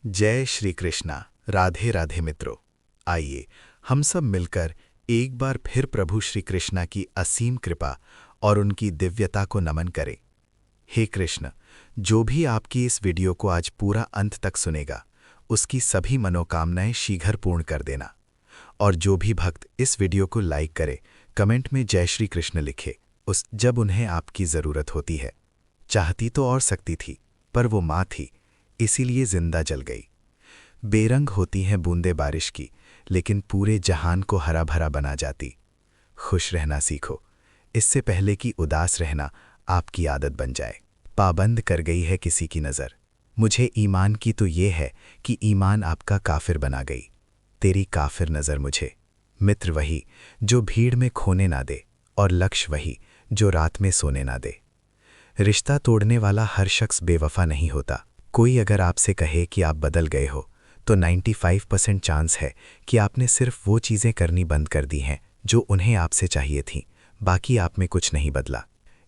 जय श्री कृष्णा। राधे राधे मित्रों, आइए हम सब मिलकर एक बार फिर प्रभु श्री कृष्णा की असीम कृपा और उनकी दिव्यता को नमन करें। हे कृष्ण, जो भी आपकी इस वीडियो को आज पूरा अंत तक सुनेगा, उसकी सभी मनोकामनाएं शीघ्र पूर्ण कर देना। और जो भी भक्त इस वीडियो को लाइक करे, कमेंट में जय श्री कृष्ण लिखे, जब उन्हें आपकी ज़रूरत होती है। चाहती तो और सकती थी, पर वो माँ थी, इसीलिए जिंदा जल गई। बेरंग होती हैं बूंदे बारिश की, लेकिन पूरे जहान को हरा भरा बना जाती। खुश रहना सीखो, इससे पहले कि उदास रहना आपकी आदत बन जाए। पाबंद कर गई है किसी की नज़र, मुझे ईमान की तो ये है कि ईमान आपका काफिर बना गई। तेरी काफिर नज़र मुझे। मित्र वही जो भीड़ में खोने ना दे, और लक्ष्य वही जो रात में सोने ना दे। रिश्ता तोड़ने वाला हर शख्स बेवफा नहीं होता। कोई अगर आपसे कहे कि आप बदल गए हो, तो 95% चांस है कि आपने सिर्फ वो चीज़ें करनी बंद कर दी हैं जो उन्हें आपसे चाहिए थीं, बाकी आप में कुछ नहीं बदला।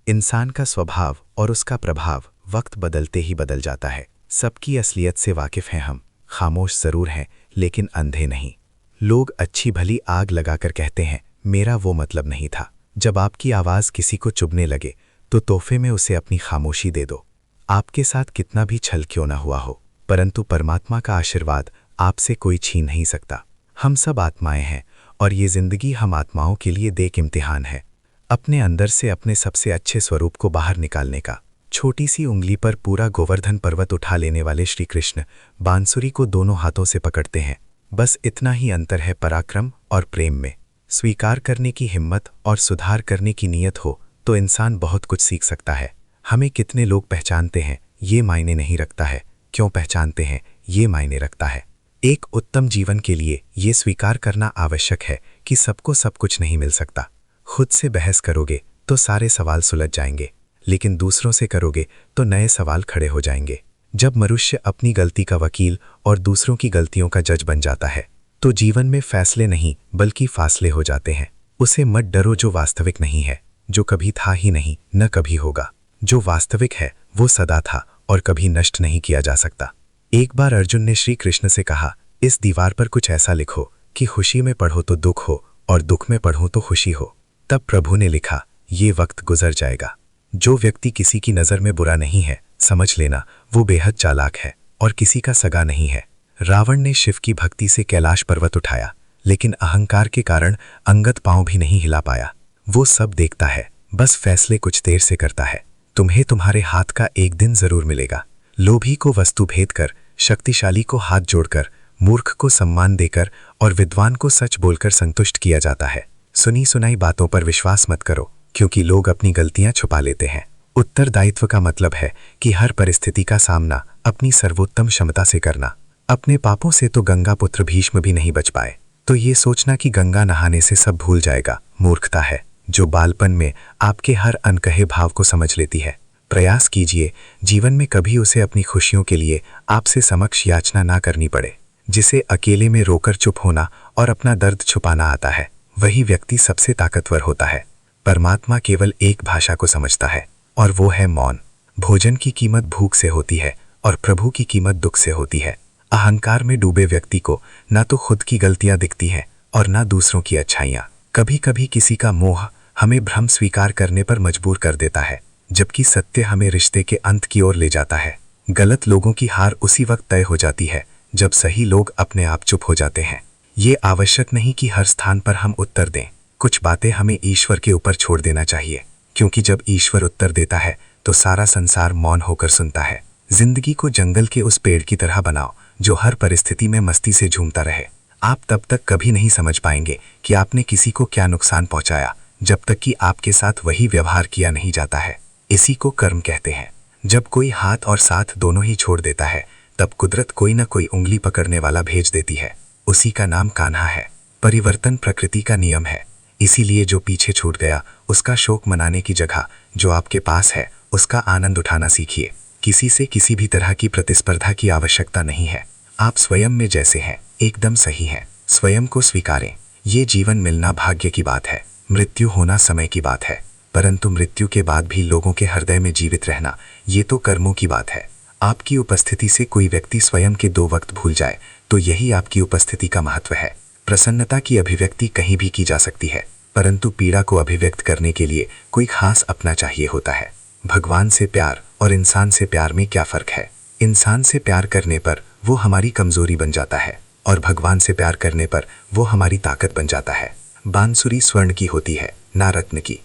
इंसान का स्वभाव और उसका प्रभाव वक्त बदलते ही बदल जाता है। सबकी असलियत से वाकिफ़ हैं हम, खामोश ज़रूर हैं लेकिन अंधे नहीं। लोग अच्छी भली आग लगाकर कहते हैं मेरा वो मतलब नहीं था। जब आपकी आवाज़ किसी को चुभने लगे तो तोहफे में उसे अपनी खामोशी दे दो। आपके साथ कितना भी छल क्यों ना हुआ हो, परंतु परमात्मा का आशीर्वाद आपसे कोई छीन नहीं सकता। हम सब आत्माएं हैं और ये जिंदगी हम आत्माओं के लिए एक इम्तिहान है, अपने अंदर से अपने सबसे अच्छे स्वरूप को बाहर निकालने का। छोटी सी उंगली पर पूरा गोवर्धन पर्वत उठा लेने वाले श्री कृष्ण बांसुरी को दोनों हाथों से पकड़ते हैं। बस इतना ही अंतर है पराक्रम और प्रेम में। स्वीकार करने की हिम्मत और सुधार करने की नीयत हो तो इंसान बहुत कुछ सीख सकता है। हमें कितने लोग पहचानते हैं ये मायने नहीं रखता है, क्यों पहचानते हैं ये मायने रखता है। एक उत्तम जीवन के लिए ये स्वीकार करना आवश्यक है कि सबको सब कुछ नहीं मिल सकता। खुद से बहस करोगे तो सारे सवाल सुलझ जाएंगे, लेकिन दूसरों से करोगे तो नए सवाल खड़े हो जाएंगे। जब मनुष्य अपनी गलती का वकील और दूसरों की गलतियों का जज बन जाता है, तो जीवन में फैसले नहीं बल्कि फासले हो जाते हैं। उसे मत डरो जो वास्तविक नहीं है, जो कभी था ही नहीं न कभी होगा। जो वास्तविक है वो सदा था और कभी नष्ट नहीं किया जा सकता। एक बार अर्जुन ने श्री कृष्ण से कहा, इस दीवार पर कुछ ऐसा लिखो कि खुशी में पढ़ो तो दुख हो और दुख में पढ़ो तो खुशी हो। तब प्रभु ने लिखा, ये वक्त गुजर जाएगा। जो व्यक्ति किसी की नज़र में बुरा नहीं है, समझ लेना वो बेहद चालाक है और किसी का सगा नहीं है। रावण ने शिव की भक्ति से कैलाश पर्वत उठाया, लेकिन अहंकार के कारण अंगद पांव भी नहीं हिला पाया। वो सब देखता है, बस फैसले कुछ देर से करता है। तुम्हें तुम्हारे हाथ का एक दिन जरूर मिलेगा। लोभी को वस्तु भेद कर, शक्तिशाली को हाथ जोड़कर, मूर्ख को सम्मान देकर और विद्वान को सच बोलकर संतुष्ट किया जाता है। सुनी सुनाई बातों पर विश्वास मत करो, क्योंकि लोग अपनी गलतियां छुपा लेते हैं। उत्तरदायित्व का मतलब है कि हर परिस्थिति का सामना अपनी सर्वोत्तम क्षमता से करना। अपने पापों से तो गंगा पुत्र भीष्म भी नहीं बच पाए, तो ये सोचना कि गंगा नहाने से सब भूल जाएगा मूर्खता है, जो बालपन में आपके हर अनकहे भाव को समझ लेती है। प्रयास कीजिए जीवन में कभी उसे अपनी खुशियों के लिए आपसे समक्ष याचना ना करनी पड़े। जिसे अकेले में रोकर चुप होना और अपना दर्द छुपाना आता है, वही व्यक्ति सबसे ताकतवर होता है। परमात्मा केवल एक भाषा को समझता है और वो है मौन। भोजन की कीमत भूख से होती है और प्रभु की कीमत दुख से होती है। अहंकार में डूबे व्यक्ति को ना तो खुद की गलतियां दिखती हैं और ना दूसरों की अच्छाइयां। कभी कभी किसी का मोह हमें भ्रम स्वीकार करने पर मजबूर कर देता है, जबकि सत्य हमें रिश्ते के अंत की ओर ले जाता है। गलत लोगों की हार उसी वक्त तय हो जाती है जब सही लोग अपने आप चुप हो जाते हैं। ये आवश्यक नहीं कि हर स्थान पर हम उत्तर दें। कुछ बातें हमें ईश्वर के ऊपर छोड़ देना चाहिए, क्योंकि जब ईश्वर उत्तर देता है तो सारा संसार मौन होकर सुनता है। जिंदगी को जंगल के उस पेड़ की तरह बनाओ जो हर परिस्थिति में मस्ती से झूमता रहे। आप तब तक कभी नहीं समझ पाएंगे कि आपने किसी को क्या नुकसान पहुंचाया, जब तक कि आपके साथ वही व्यवहार किया नहीं जाता है। इसी को कर्म कहते हैं। जब कोई हाथ और साथ दोनों ही छोड़ देता है, तब कुदरत कोई न कोई उंगली पकड़ने वाला भेज देती है। उसी का नाम कान्हा है। परिवर्तन प्रकृति का नियम है, इसीलिए जो पीछे छूट गया उसका शोक मनाने की जगह जो आपके पास है उसका आनंद उठाना सीखिए। किसी से किसी भी तरह की प्रतिस्पर्धा की आवश्यकता नहीं है। आप स्वयं में जैसे हैं एकदम सही हैं। स्वयं को स्वीकारें। ये जीवन मिलना भाग्य की बात है, मृत्यु होना समय की बात है, परंतु मृत्यु के बाद भी लोगों के हृदय में जीवित रहना ये तो कर्मों की बात है। आपकी उपस्थिति से कोई व्यक्ति स्वयं के 2 वक्त भूल जाए तो यही आपकी उपस्थिति का महत्व है। प्रसन्नता की अभिव्यक्ति कहीं भी की जा सकती है, परंतु पीड़ा को अभिव्यक्त करने के लिए कोई खास अपना चाहिए होता है। भगवान से प्यार और इंसान से प्यार में क्या फर्क है? इंसान से प्यार करने पर वो हमारी कमजोरी बन जाता है और भगवान से प्यार करने पर वो हमारी ताकत बन जाता है। बांसुरी स्वर्ण की होती है, ना रत्न की।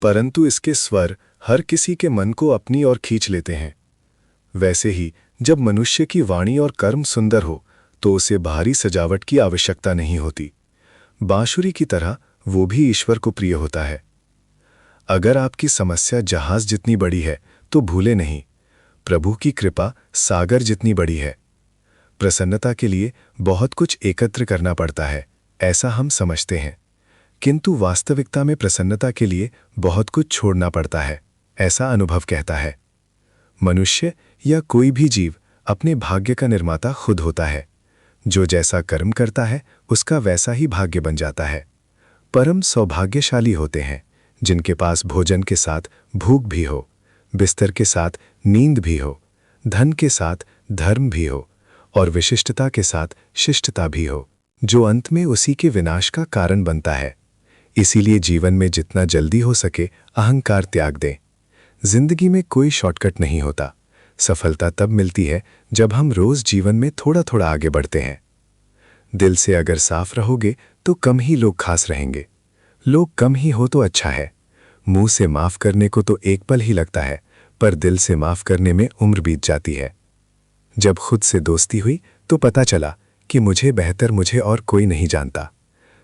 परंतु इसके स्वर हर किसी के मन को अपनी ओर खींच लेते हैं। वैसे ही जब मनुष्य की वाणी और कर्म सुंदर हो तो उसे बाहरी सजावट की आवश्यकता नहीं होती। बांसुरी की तरह वो भी ईश्वर को प्रिय होता है। अगर आपकी समस्या जहाज जितनी बड़ी है तो भूले नहीं, प्रभु की कृपा सागर जितनी बड़ी है। प्रसन्नता के लिए बहुत कुछ एकत्र करना पड़ता है, ऐसा हम समझते हैं, किंतु वास्तविकता में प्रसन्नता के लिए बहुत कुछ छोड़ना पड़ता है, ऐसा अनुभव कहता है। मनुष्य या कोई भी जीव अपने भाग्य का निर्माता खुद होता है। जो जैसा कर्म करता है उसका वैसा ही भाग्य बन जाता है। परम सौभाग्यशाली होते हैं जिनके पास भोजन के साथ भूख भी हो, बिस्तर के साथ नींद भी हो, धन के साथ धर्म भी हो और विशिष्टता के साथ शिष्टता भी हो, जो अंत में उसी के विनाश का कारण बनता है। इसीलिए जीवन में जितना जल्दी हो सके अहंकार त्याग दें। जिंदगी में कोई शॉर्टकट नहीं होता। सफलता तब मिलती है जब हम रोज जीवन में थोड़ा थोड़ा आगे बढ़ते हैं। दिल से अगर साफ रहोगे तो कम ही लोग खास रहेंगे। लोग कम ही हो तो अच्छा है। मुंह से माफ करने को तो एक पल ही लगता है, पर दिल से माफ करने में उम्र बीत जाती है। जब खुद से दोस्ती हुई तो पता चला कि मुझे बेहतर मुझे और कोई नहीं जानता।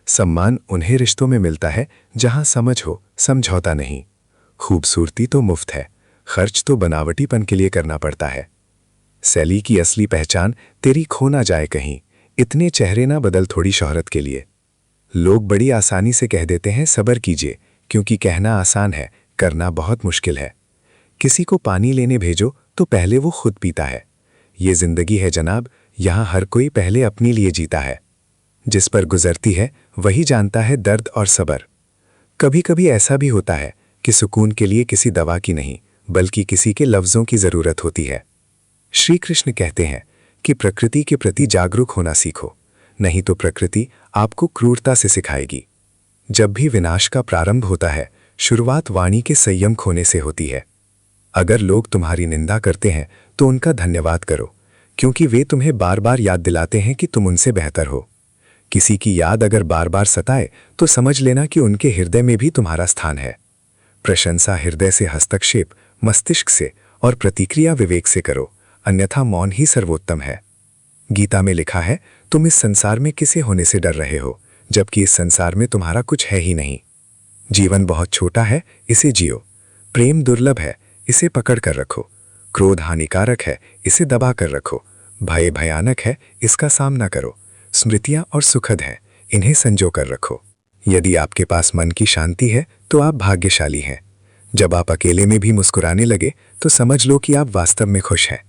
सम्मान उन्हें रिश्तों में मिलता है जहां समझ हो, समझौता नहीं। खूबसूरती तो मुफ्त है, खर्च तो बनावटीपन के लिए करना पड़ता है। सैली की असली पहचान तेरी खो ना जाए कहीं, इतने चेहरे ना बदल थोड़ी शोहरत के लिए। लोग बड़ी आसानी से कह देते हैं सब्र कीजिए, क्योंकि कहना आसान है, करना बहुत मुश्किल है। किसी को पानी लेने भेजो तो पहले वो खुद पीता है। ये जिंदगी है जनाब, यहाँ हर कोई पहले अपने लिए जीता है। जिस पर गुजरती है वही जानता है दर्द और सब्र। कभी कभी ऐसा भी होता है कि सुकून के लिए किसी दवा की नहीं, बल्कि किसी के लफ्जों की जरूरत होती है। श्री कृष्ण कहते हैं कि प्रकृति के प्रति जागरूक होना सीखो, नहीं तो प्रकृति आपको क्रूरता से सिखाएगी। जब भी विनाश का प्रारंभ होता है, शुरुआत वाणी के संयम खोने से होती है। अगर लोग तुम्हारी निंदा करते हैं तो उनका धन्यवाद करो, क्योंकि वे तुम्हें बार बार याद दिलाते हैं कि तुम उनसे बेहतर हो। किसी की याद अगर बार बार सताए तो समझ लेना कि उनके हृदय में भी तुम्हारा स्थान है। प्रशंसा हृदय से, हस्तक्षेप मस्तिष्क से और प्रतिक्रिया विवेक से करो, अन्यथा मौन ही सर्वोत्तम है। गीता में लिखा है, तुम इस संसार में किसे होने से डर रहे हो, जबकि इस संसार में तुम्हारा कुछ है ही नहीं। जीवन बहुत छोटा है, इसे जियो। प्रेम दुर्लभ है, इसे पकड़ कर रखो। क्रोध हानिकारक है, इसे दबा कर रखो। भय भयानक है, इसका सामना करो। स्मृतियां और सुखद हैं, इन्हें संजो कर रखो। यदि आपके पास मन की शांति है तो आप भाग्यशाली हैं। जब आप अकेले में भी मुस्कुराने लगे तो समझ लो कि आप वास्तव में खुश हैं।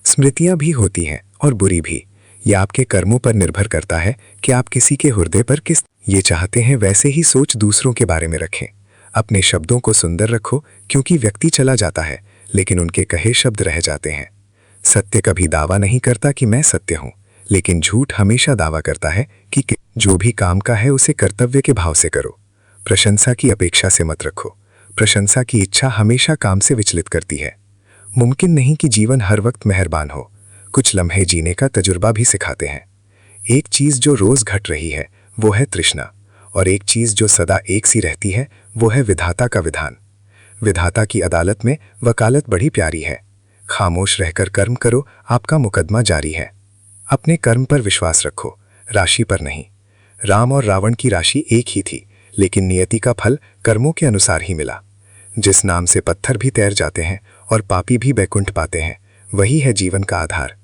स्मृतियां भी होती हैं और बुरी भी। यह आपके कर्मों पर निर्भर करता है कि आप किसी के हृदय पर किस ये चाहते हैं वैसे ही सोच दूसरों के बारे में रखें। अपने शब्दों को सुंदर रखो, क्योंकि व्यक्ति चला जाता है लेकिन उनके कहे शब्द रह जाते हैं। सत्य कभी दावा नहीं करता कि मैं सत्य हूं, लेकिन झूठ हमेशा दावा करता है कि जो भी काम का है उसे कर्तव्य के भाव से करो। प्रशंसा की अपेक्षा से मत रखो। प्रशंसा की इच्छा हमेशा काम से विचलित करती है। मुमकिन नहीं कि जीवन हर वक्त मेहरबान हो। कुछ लम्हे जीने का तजुर्बा भी सिखाते हैं। एक चीज जो रोज घट रही है वो है तृष्णा, और एक चीज जो सदा एक सी रहती है वो है विधाता का विधान। विधाता की अदालत में वकालत बड़ी प्यारी है। खामोश रहकर कर्म करो, आपका मुकदमा जारी है। अपने कर्म पर विश्वास रखो, राशि पर नहीं। राम और रावण की राशि एक ही थी, लेकिन नियति का फल कर्मों के अनुसार ही मिला। जिस नाम से पत्थर भी तैर जाते हैं और पापी भी बैकुंठ पाते हैं, वही है जीवन का आधार।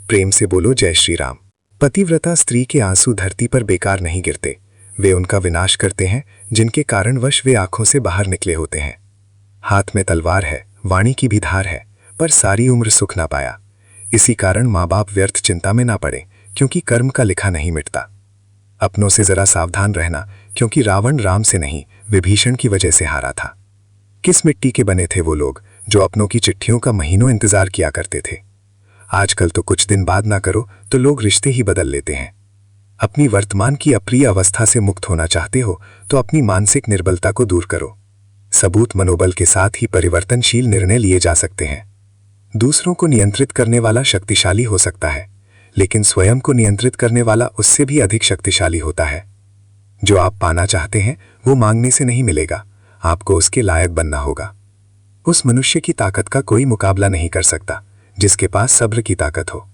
प्रेम से बोलो जय श्री राम। पतिव्रता स्त्री के आंसू धरती पर बेकार नहीं गिरते, वे उनका विनाश करते हैं जिनके कारणवश वे आंखों से बाहर निकले होते हैं। हाथ में तलवार है, वाणी की भी धार है, पर सारी उम्र सुख ना पाया। इसी कारण माँ बाप व्यर्थ चिंता में ना पड़े, क्योंकि कर्म का लिखा नहीं मिटता। अपनों से जरा सावधान रहना, क्योंकि रावण राम से नहीं विभीषण की वजह से हारा था। किस मिट्टी के बने थे वो लोग जो अपनों की चिट्ठियों का महीनों इंतजार किया करते थे। आजकल तो कुछ दिन बाद ना करो तो लोग रिश्ते ही बदल लेते हैं। अपनी वर्तमान की अप्रिय अवस्था से मुक्त होना चाहते हो तो अपनी मानसिक निर्बलता को दूर करो। सबूत मनोबल के साथ ही परिवर्तनशील निर्णय लिए जा सकते हैं। दूसरों को नियंत्रित करने वाला शक्तिशाली हो सकता है, लेकिन स्वयं को नियंत्रित करने वाला उससे भी अधिक शक्तिशाली होता है। जो आप पाना चाहते हैं वो मांगने से नहीं मिलेगा, आपको उसके लायक बनना होगा। उस मनुष्य की ताकत का कोई मुकाबला नहीं कर सकता जिसके पास सब्र की ताकत हो।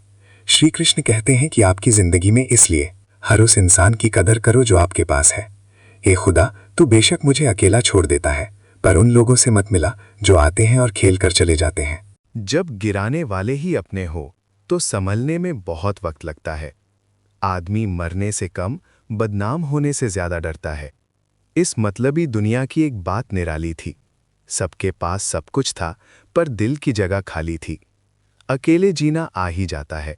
श्री कृष्ण कहते हैं कि आपकी जिंदगी में इसलिए हर उस इंसान की कदर करो जो आपके पास है। ए खुदा, तू बेशक मुझे अकेला छोड़ देता है, पर उन लोगों से मत मिला जो आते हैं और खेल कर चले जाते हैं। जब गिराने वाले ही अपने हो तो संभलने में बहुत वक्त लगता है। आदमी मरने से कम बदनाम होने से ज्यादा डरता है। इस मतलबी दुनिया की एक बात निराली थी। सबके पास सब कुछ था पर दिल की जगह खाली थी। अकेले जीना आ ही जाता है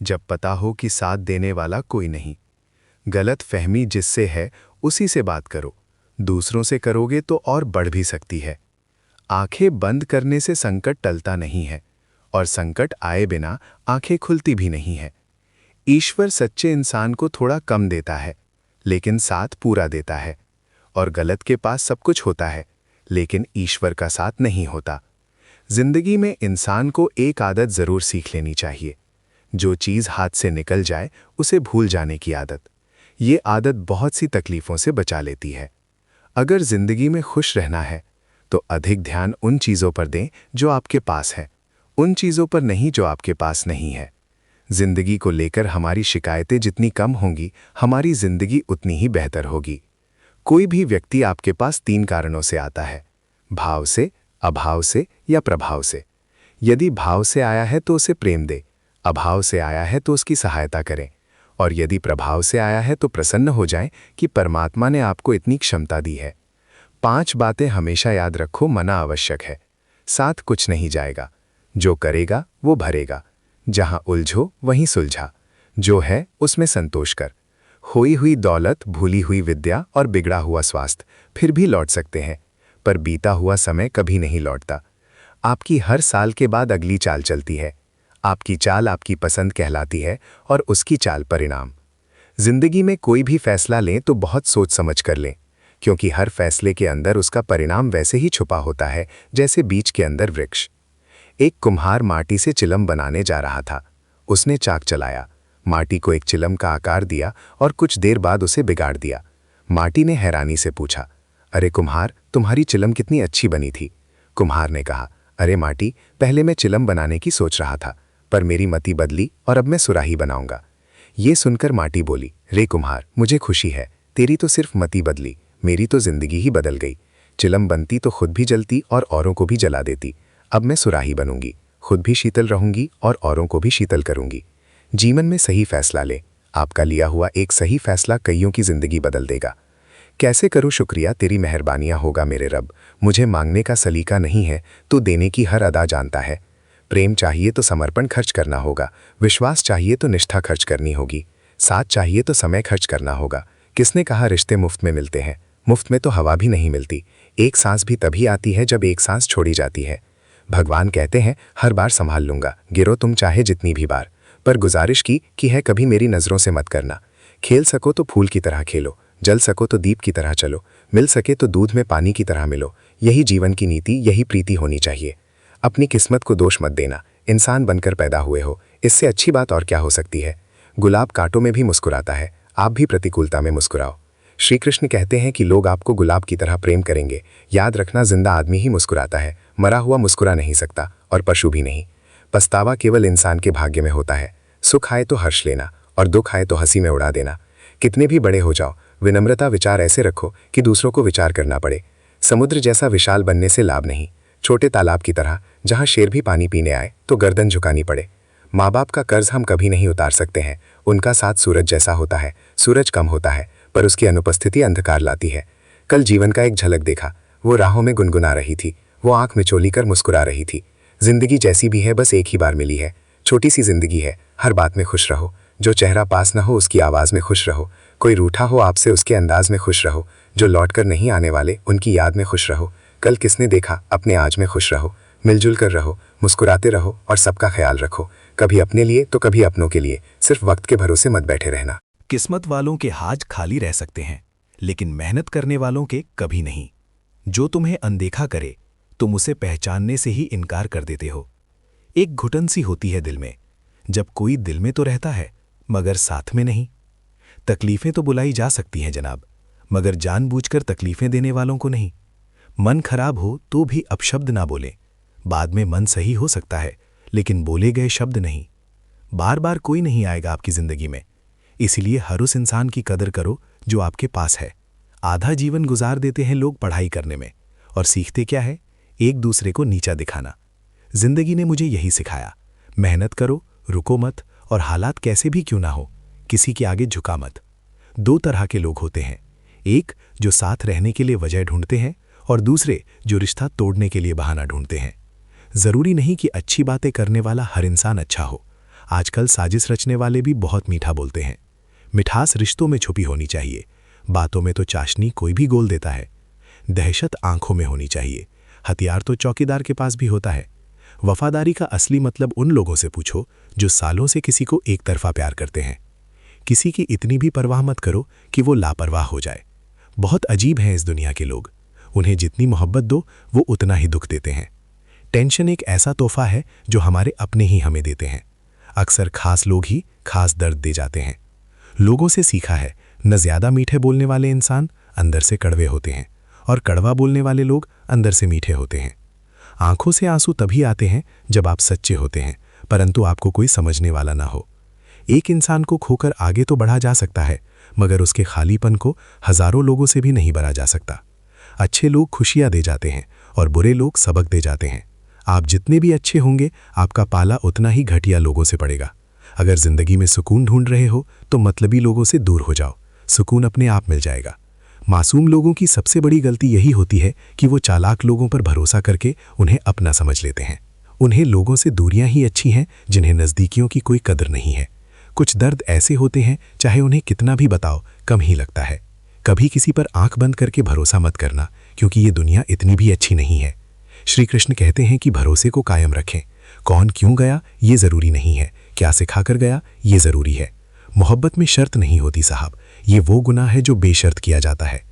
जब पता हो कि साथ देने वाला कोई नहीं। गलत फहमी जिससे है उसी से बात करो, दूसरों से करोगे तो और बढ़ भी सकती है। आंखें बंद करने से संकट टलता नहीं है और संकट आए बिना आंखें खुलती भी नहीं है। ईश्वर सच्चे इंसान को थोड़ा कम देता है लेकिन साथ पूरा देता है, और गलत के पास सब कुछ होता है लेकिन ईश्वर का साथ नहीं होता। जिंदगी में इंसान को एक आदत जरूर सीख लेनी चाहिए। जो चीज हाथ से निकल जाए उसे भूल जाने की आदत। ये आदत बहुत सी तकलीफों से बचा लेती है। अगर जिंदगी में खुश रहना है तो अधिक ध्यान उन चीजों पर दें जो आपके पास है, उन चीजों पर नहीं जो आपके पास नहीं है। जिंदगी को लेकर हमारी शिकायतें जितनी कम होंगी, हमारी जिंदगी उतनी ही बेहतर होगी। कोई भी व्यक्ति आपके पास 3 कारणों से आता है: भाव से, अभाव से या प्रभाव से। यदि भाव से आया है तो उसे प्रेम दे, अभाव से आया है तो उसकी सहायता करें, और यदि प्रभाव से आया है तो प्रसन्न हो जाएं कि परमात्मा ने आपको इतनी क्षमता दी है। 5 बातें हमेशा याद रखो, मना आवश्यक है, साथ कुछ नहीं जाएगा। जो करेगा वो भरेगा, जहां उलझो वहीं सुलझा। जो है उसमें संतोष कर। खोई हुई दौलत, भूली हुई विद्या और बिगड़ा हुआ स्वास्थ्य फिर भी लौट सकते हैं, पर बीता हुआ समय कभी नहीं लौटता। आपकी हर साल के बाद अगली चाल चलती है। आपकी चाल आपकी पसंद कहलाती है और उसकी चाल परिणाम। जिंदगी में कोई भी फैसला लें तो बहुत सोच समझ कर लें, क्योंकि हर फैसले के अंदर उसका परिणाम वैसे ही छुपा होता है जैसे बीज के अंदर वृक्ष। एक कुम्हार माटी से चिलम बनाने जा रहा था। उसने चाक चलाया, माटी को एक चिलम का आकार दिया और कुछ देर बाद उसे बिगाड़ दिया। माटी ने हैरानी से पूछा, अरे कुम्हार, तुम्हारी चिलम कितनी अच्छी बनी थी। कुम्हार ने कहा, अरे माटी, पहले मैं चिलम बनाने की सोच रहा था, पर मेरी मति बदली और अब मैं सुराही बनाऊंगा। ये सुनकर माटी बोली, रे कुम्हार, मुझे खुशी है, तेरी तो सिर्फ मति बदली, मेरी तो जिंदगी ही बदल गई। चिलम बनती तो खुद भी जलती और औरों को भी जला देती। अब मैं सुराही बनूंगी, खुद भी शीतल रहूंगी और औरों को भी शीतल करूंगी। जीवन में सही फैसला ले। आपका लिया हुआ एक सही फैसला कईयों की जिंदगी बदल देगा। कैसे करूं शुक्रिया, तेरी मेहरबानियां होगा मेरे रब। मुझे मांगने का सलीका नहीं है, तो देने की हर अदा जानता है। प्रेम चाहिए तो समर्पण खर्च करना होगा, विश्वास चाहिए तो निष्ठा खर्च करनी होगी, साथ चाहिए तो समय खर्च करना होगा। किसने कहा रिश्ते मुफ्त में मिलते हैं? मुफ्त में तो हवा भी नहीं मिलती। एक सांस भी तभी आती है जब एक सांस छोड़ी जाती है। भगवान कहते हैं, हर बार संभाल लूंगा, गिरो तुम चाहे जितनी भी बार, पर गुजारिश की है कभी मेरी नजरों से मत करना। खेल सको तो फूल की तरह खेलो, जल सको तो दीप की तरह चलो, मिल सके तो दूध में पानी की तरह मिलो। यही जीवन की नीति, यही प्रीति होनी चाहिए। अपनी किस्मत को दोष मत देना, इंसान बनकर पैदा हुए हो, इससे अच्छी बात और क्या हो सकती है। गुलाब कांटों में भी मुस्कुराता है, आप भी प्रतिकूलता में मुस्कुराओ। श्री कृष्ण कहते हैं कि लोग आपको गुलाब की तरह प्रेम करेंगे। याद रखना, जिंदा आदमी ही मुस्कुराता है, मरा हुआ मुस्कुरा नहीं सकता, और पशु भी नहीं। पछतावा केवल इंसान के भाग्य में होता है। सुख आए तो हर्ष लेना और दुख आए तो हंसी में उड़ा देना। कितने भी बड़े हो जाओ, विनम्रता विचार ऐसे रखो कि दूसरों को विचार करना पड़े। समुद्र जैसा विशाल बनने से लाभ नहीं, छोटे तालाब की तरह जहां शेर भी पानी पीने आए तो गर्दन झुकानी पड़े। माँ बाप का कर्ज हम कभी नहीं उतार सकते हैं, उनका साथ सूरज जैसा होता है। सूरज कम होता है पर उसकी अनुपस्थिति अंधकार लाती है। कल जीवन का एक झलक देखा, वो राहों में गुनगुना रही थी, वो आंख मिचोली कर मुस्कुरा रही थी। जिंदगी जैसी भी है बस एक ही बार मिली है, छोटी सी जिंदगी है, हर बात में खुश रहो। जो चेहरा पास न हो उसकी आवाज़ में खुश रहो, कोई रूठा हो आपसे उसके अंदाज में खुश रहो, जो लौट कर नहीं आने वाले उनकी याद में खुश रहो। कल किसने देखा, अपने आज में खुश रहो, मिलजुल कर रहो, मुस्कुराते रहो और सबका ख्याल रखो। कभी अपने लिए तो कभी अपनों के लिए। सिर्फ वक्त के भरोसे मत बैठे रहना। किस्मत वालों के हाथ खाली रह सकते हैं, लेकिन मेहनत करने वालों के कभी नहीं। जो तुम्हें अनदेखा करे, तुम उसे पहचानने से ही इनकार कर देते हो। एक घुटन सी होती है दिल में, जब कोई दिल में तो रहता है मगर साथ में नहीं। तकलीफें तो बुलाई जा सकती हैं जनाब, मगर जानबूझकर तकलीफें देने वालों को नहीं। मन खराब हो तो भी अपशब्द ना बोलें। बाद में मन सही हो सकता है, लेकिन बोले गए शब्द नहीं। बार बार कोई नहीं आएगा आपकी जिंदगी में, इसलिए हर उस इंसान की कदर करो जो आपके पास है। आधा जीवन गुजार देते हैं लोग पढ़ाई करने में, और सीखते क्या है? एक दूसरे को नीचा दिखाना। जिंदगी ने मुझे यही सिखाया, मेहनत करो, रुको मत, और हालात कैसे भी क्यों ना हो, किसी के आगे झुका मत। दो तरह के लोग होते हैं, एक जो साथ रहने के लिए वजह ढूंढते हैं, और दूसरे जो रिश्ता तोड़ने के लिए बहाना ढूंढते हैं। जरूरी नहीं कि अच्छी बातें करने वाला हर इंसान अच्छा हो। आजकल साजिश रचने वाले भी बहुत मीठा बोलते हैं। मिठास रिश्तों में छुपी होनी चाहिए, बातों में तो चाशनी कोई भी गोल देता है। दहशत आंखों में होनी चाहिए, हथियार तो चौकीदार के पास भी होता है। वफादारी का असली मतलब उन लोगों से पूछो जो सालों से किसी को एक तरफा प्यार करते हैं। किसी की इतनी भी परवाह मत करो कि वो लापरवाह हो जाए। बहुत अजीब हैं इस दुनिया के लोग, उन्हें जितनी मोहब्बत दो वो उतना ही दुख देते हैं। टेंशन एक ऐसा तोहफा है जो हमारे अपने ही हमें देते हैं। अक्सर खास लोग ही खास दर्द दे जाते हैं। लोगों से सीखा है, न ज्यादा मीठे बोलने वाले इंसान अंदर से कड़वे होते हैं, और कड़वा बोलने वाले लोग अंदर से मीठे होते हैं। आंखों से आंसू तभी आते हैं जब आप सच्चे होते हैं, परंतु आपको कोई समझने वाला ना हो। एक इंसान को खोकर आगे तो बढ़ा जा सकता है, मगर उसके खालीपन को हजारों लोगों से भी नहीं भरा जा सकता। अच्छे लोग खुशियां दे जाते हैं और बुरे लोग सबक दे जाते हैं। आप जितने भी अच्छे होंगे, आपका पाला उतना ही घटिया लोगों से पड़ेगा। अगर जिंदगी में सुकून ढूंढ रहे हो तो मतलबी लोगों से दूर हो जाओ, सुकून अपने आप मिल जाएगा। मासूम लोगों की सबसे बड़ी गलती यही होती है कि वो चालाक लोगों पर भरोसा करके उन्हें अपना समझ लेते हैं। उन्हें लोगों से दूरियां ही अच्छी हैं जिन्हें नज़दीकियों की कोई कदर नहीं है। कुछ दर्द ऐसे होते हैं, चाहे उन्हें कितना भी बताओ कम ही लगता है। कभी किसी पर आंख बंद करके भरोसा मत करना, क्योंकि ये दुनिया इतनी भी अच्छी नहीं है। श्री कृष्ण कहते हैं कि भरोसे को कायम रखें। कौन क्यों गया ये ज़रूरी नहीं है, क्या सिखाकर गया ये ज़रूरी है। मोहब्बत में शर्त नहीं होती साहब, ये वो गुनाह है जो बेशर्त किया जाता है।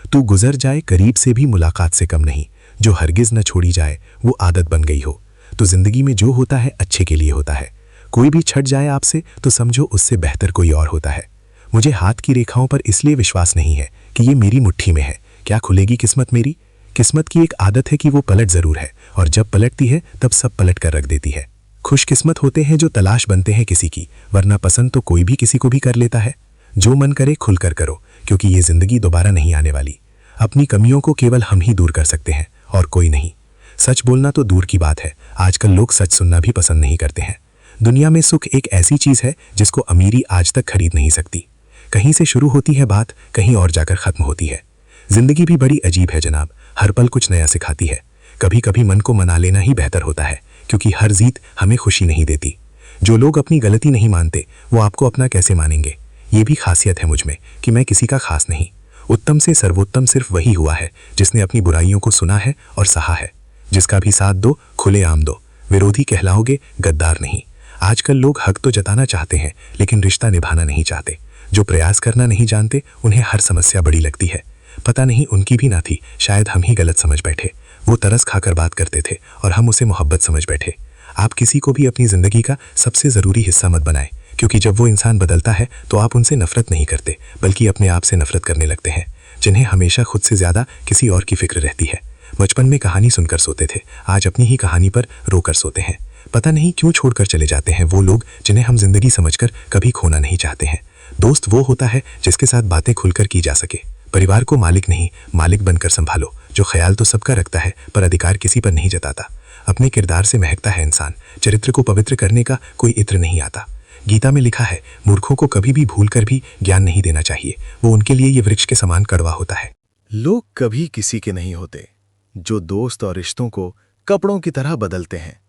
तू गुजर जाए करीब से भी मुलाकात से कम नहीं, जो हरगिज़ न छोड़ी जाए वो आदत बन गई हो। तो ज़िंदगी में जो होता है अच्छे के लिए होता है। कोई भी छट जाए आपसे तो समझो उससे बेहतर कोई और होता है। मुझे हाथ की रेखाओं पर इसलिए विश्वास नहीं है कि ये मेरी मुट्ठी में है, क्या खुलेगी किस्मत मेरी। किस्मत की एक आदत है कि वो पलट ज़रूर है, और जब पलटती है तब सब पलट कर रख देती है। खुशकिस्मत होते हैं जो तलाश बनते हैं किसी की, वरना पसंद तो कोई भी किसी को भी कर लेता है। जो मन करे खुलकर करो, क्योंकि ये ज़िंदगी दोबारा नहीं आने वाली। अपनी कमियों को केवल हम ही दूर कर सकते हैं और कोई नहीं। सच बोलना तो दूर की बात है, आजकल लोग सच सुनना भी पसंद नहीं करते हैं। दुनिया में सुख एक ऐसी चीज़ है जिसको अमीरी आज तक खरीद नहीं सकती। कहीं से शुरू होती है बात, कहीं और जाकर ख़त्म होती है। ज़िंदगी भी बड़ी अजीब है जनाब, हर पल कुछ नया सिखाती है। कभी कभी मन को मना लेना ही बेहतर होता है, क्योंकि हर जीत हमें खुशी नहीं देती। जो लोग अपनी गलती नहीं मानते वो आपको अपना कैसे मानेंगे। ये भी खासियत है मुझ में कि मैं किसी का खास नहीं। उत्तम से सर्वोत्तम सिर्फ वही हुआ है जिसने अपनी बुराइयों को सुना है और सहा है। जिसका भी साथ दो खुलेआम दो, विरोधी कहलाओगे गद्दार नहीं। आजकल लोग हक तो जताना चाहते हैं लेकिन रिश्ता निभाना नहीं चाहते। जो प्रयास करना नहीं जानते उन्हें हर समस्या बड़ी लगती है। पता नहीं उनकी भी ना थी, शायद हम ही गलत समझ बैठे। वो तरस खाकर बात करते थे और हम उसे मोहब्बत समझ बैठे। आप किसी को भी अपनी ज़िंदगी का सबसे ज़रूरी हिस्सा मत बनाएं, क्योंकि जब वो इंसान बदलता है तो आप उनसे नफरत नहीं करते बल्कि अपने आप से नफरत करने लगते हैं, जिन्हें हमेशा खुद से ज़्यादा किसी और की फिक्र रहती है। बचपन में कहानी सुनकर सोते थे, आज अपनी ही कहानी पर रोकर सोते हैं। पता नहीं क्यों छोड़कर चले जाते हैं वो लोग जिन्हें हम जिंदगी समझकर कभी खोना नहीं चाहते हैं। दोस्त वो होता है जिसके साथ बातें खुलकर की जा सके। परिवार को मालिक नहीं, मालिक बनकर संभालो। जो ख्याल तो सबका रखता है पर अधिकार किसी पर नहीं जताता। अपने किरदार से महकता है इंसान, चरित्र को पवित्र करने का कोई इत्र नहीं आता। गीता में लिखा है, मूर्खों को कभी भी भूल कर भी ज्ञान नहीं देना चाहिए, वो उनके लिए ये वृक्ष के समान कड़वा होता है। लोग कभी किसी के नहीं होते। जो दोस्त और रिश्तों को कपड़ों की तरह बदलते हैं।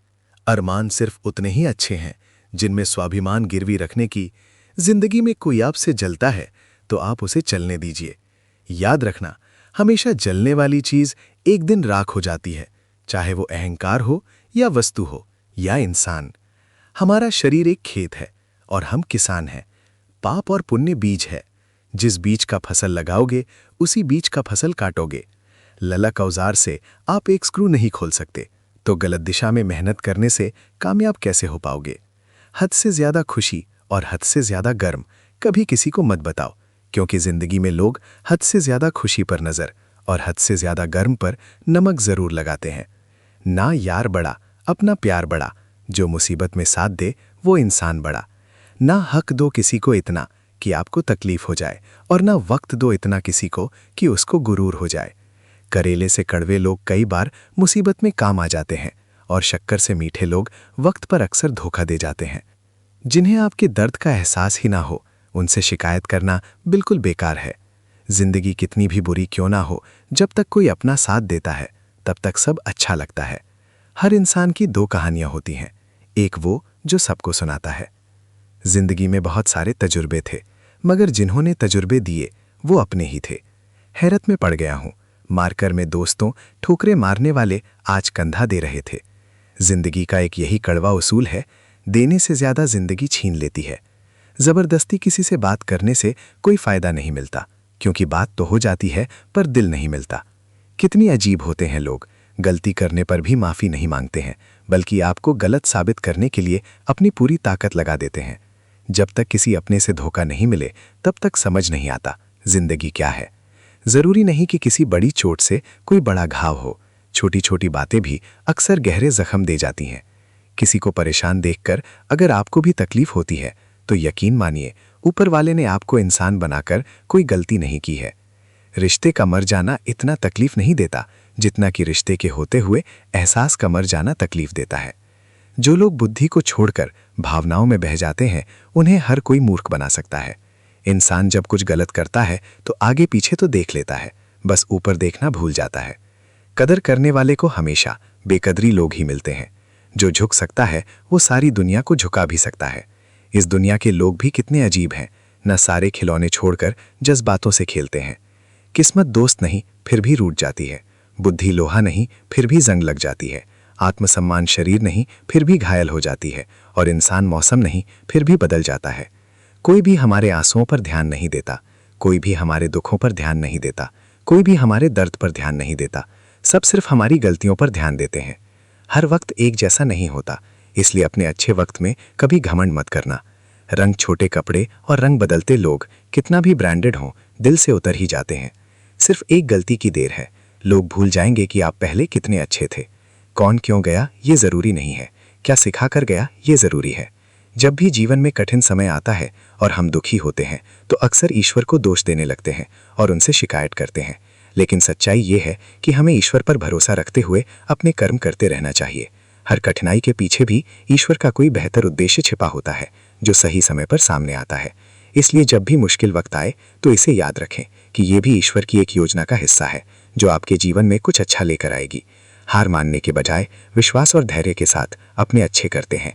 अरमान सिर्फ उतने ही अच्छे हैं जिनमें स्वाभिमान गिरवी रखने की। जिंदगी में कोई आपसे जलता है तो आप उसे चलने दीजिए। याद रखना, हमेशा जलने वाली चीज एक दिन राख हो जाती है, चाहे वो अहंकार हो या वस्तु हो या इंसान। हमारा शरीर एक खेत है और हम किसान हैं। पाप और पुण्य बीज है। जिस बीज का फसल लगाओगे उसी बीज का फसल काटोगे। ललक औजार से आप एक स्क्रू नहीं खोल सकते, तो गलत दिशा में मेहनत करने से कामयाब कैसे हो पाओगे। हद से ज्यादा खुशी और हद से ज्यादा गर्म कभी किसी को मत बताओ, क्योंकि जिंदगी में लोग हद से ज्यादा खुशी पर नजर और हद से ज्यादा गर्म पर नमक जरूर लगाते हैं। ना यार बड़ा, अपना प्यार बड़ा, जो मुसीबत में साथ दे वो इंसान बड़ा। ना हक दो किसी को इतना कि आपको तकलीफ हो जाए, और ना वक्त दो इतना किसी को कि उसको गुरूर हो जाए। करेले से कड़वे लोग कई बार मुसीबत में काम आ जाते हैं, और शक्कर से मीठे लोग वक्त पर अक्सर धोखा दे जाते हैं। जिन्हें आपके दर्द का एहसास ही ना हो, उनसे शिकायत करना बिल्कुल बेकार है। जिंदगी कितनी भी बुरी क्यों ना हो, जब तक कोई अपना साथ देता है तब तक सब अच्छा लगता है। हर इंसान की दो कहानियां होती हैं, एक वो जो सबको सुनाता है। जिंदगी में बहुत सारे तजुर्बे थे, मगर जिन्होंने तजुर्बे दिए वो अपने ही थे। हैरत में पड़ गया हूं, मारकर में दोस्तों ठोकरे मारने वाले आज कंधा दे रहे थे। जिंदगी का एक यही कड़वा उसूल है, देने से ज्यादा जिंदगी छीन लेती है। जबरदस्ती किसी से बात करने से कोई फायदा नहीं मिलता, क्योंकि बात तो हो जाती है पर दिल नहीं मिलता। कितनी अजीब होते हैं लोग, गलती करने पर भी माफी नहीं मांगते हैं, बल्कि आपको गलत साबित करने के लिए अपनी पूरी ताकत लगा देते हैं। जब तक किसी अपने से धोखा नहीं मिले तब तक समझ नहीं आता जिंदगी क्या है। जरूरी नहीं कि किसी बड़ी चोट से कोई बड़ा घाव हो, छोटी छोटी बातें भी अक्सर गहरे जख्म दे जाती हैं। किसी को परेशान देखकर अगर आपको भी तकलीफ होती है तो यकीन मानिए ऊपर वाले ने आपको इंसान बनाकर कोई गलती नहीं की है। रिश्ते का मर जाना इतना तकलीफ नहीं देता जितना कि रिश्ते के होते हुए एहसास का मर जाना तकलीफ देता है। जो लोग बुद्धि को छोड़कर भावनाओं में बह जाते हैं उन्हें हर कोई मूर्ख बना सकता है। इंसान जब कुछ गलत करता है तो आगे पीछे तो देख लेता है, बस ऊपर देखना भूल जाता है। कदर करने वाले को हमेशा बेकदरी लोग ही मिलते हैं। जो झुक सकता है वो सारी दुनिया को झुका भी सकता है। इस दुनिया के लोग भी कितने अजीब हैं, न सारे खिलौने छोड़कर जज्बातों से खेलते हैं। किस्मत दोस्त नहीं फिर भी रूठ जाती है, बुद्धि लोहा नहीं फिर भी जंग लग जाती है, आत्मसम्मान शरीर नहीं फिर भी घायल हो जाती है, और इंसान मौसम नहीं फिर भी बदल जाता है। कोई भी हमारे आंसुओं पर ध्यान नहीं देता, कोई भी हमारे दुखों पर ध्यान नहीं देता, कोई भी हमारे दर्द पर ध्यान नहीं देता। सब सिर्फ हमारी गलतियों पर ध्यान देते हैं। हर वक्त एक जैसा नहीं होता, इसलिए अपने अच्छे वक्त में कभी घमंड मत करना। रंग छोटे कपड़े और रंग बदलते लोग कितना भी ब्रांडेड हों, दिल से उतर ही जाते हैं। सिर्फ एक गलती की देर है, लोग भूल जाएंगे कि आप पहले कितने अच्छे थे। कौन क्यों गया ये जरूरी नहीं है, क्या सिखा कर गया ये जरूरी है। जब भी जीवन में कठिन समय आता है और हम दुखी होते हैं तो अक्सर ईश्वर को दोष देने लगते हैं और उनसे शिकायत करते हैं। लेकिन सच्चाई ये है कि हमें ईश्वर पर भरोसा रखते हुए अपने कर्म करते रहना चाहिए। हर कठिनाई के पीछे भी ईश्वर का कोई बेहतर उद्देश्य छिपा होता है जो सही समय पर सामने आता है। इसलिए जब भी मुश्किल वक्त आए तो इसे याद रखें कि ये भी ईश्वर की एक योजना का हिस्सा है जो आपके जीवन में कुछ अच्छा लेकर आएगी। हार मानने के बजाय विश्वास और धैर्य के साथ अपने अच्छे करते हैं।